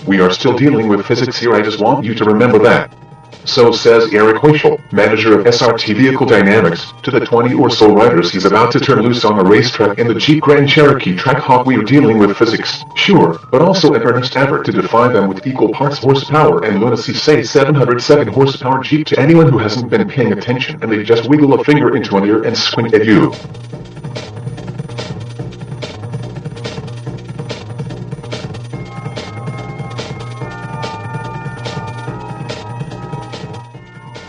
We are still dealing with physics here, I just want you to remember that. So says Eric Hoichel, manager of SRT Vehicle Dynamics, to the 20 or so riders he's about to turn loose on the racetrack in the Jeep Grand Cherokee Trackhawk. We are dealing with physics, sure, but also an earnest effort to defy them with equal parts horsepower and lunacy. Say 707 horsepower Jeep to anyone who hasn't been paying attention and they just wiggle a finger into an ear and squint at you.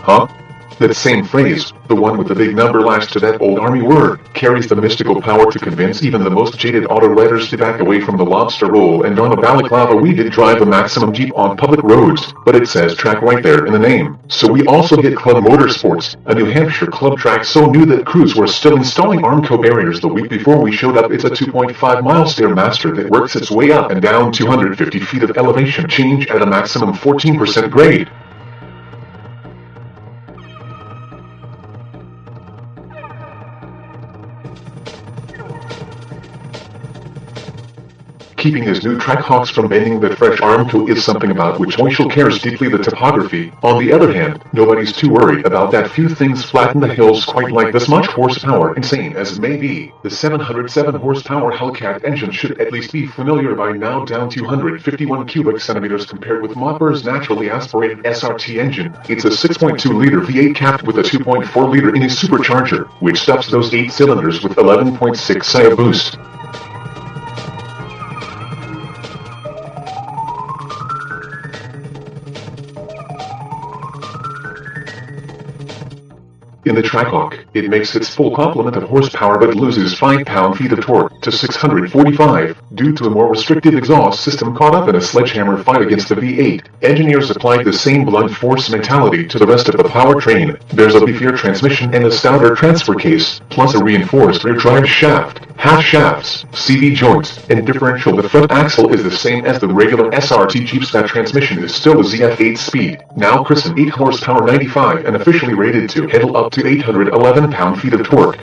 Huh? That same phrase, the one with the big number lashed to that old army word, carries the mystical power to convince even the most jaded auto writers to back away from the lobster roll and don a balaclava. We did drive a Maximum Jeep on public roads, but it says track right there in the name. So we also hit Club Motorsports, a New Hampshire club track so new that crews were still installing Armco barriers the week before we showed up. It's a 2.5-mile Stairmaster that works its way up and down 250 feet of elevation change at a maximum 14% grade. Keeping his new Trackhawks from bending the fresh Armco is something about which Hoichel cares deeply. The topography, on the other hand, nobody's too worried about that. Few things flatten the hills quite like this much horsepower. Insane as it may be, the 707 horsepower Hellcat engine should at least be familiar by now, down 251 cubic centimeters compared with Mopper's naturally aspirated SRT engine. It's a 6.2-liter V8 capped with a 2.4-liter innie supercharger, which stuffs those 8 cylinders with 11.6 SIA boost. In the Trackhawk, it makes its full complement of horsepower but loses 5 pound-feet of torque to 645 due to a more restrictive exhaust system caught up in a sledgehammer fight against the V8. Engineers applied the same blunt force mentality to the rest of the powertrain. There's a beefier transmission and a stouter transfer case, plus a reinforced rear drive shaft, half shafts, CV joints, and differential. The front axle is the same as the regular SRT Jeeps. That transmission is still a ZF 8-speed, now christened 8 horsepower 95 and officially rated to handle up to 811 pound-feet of torque.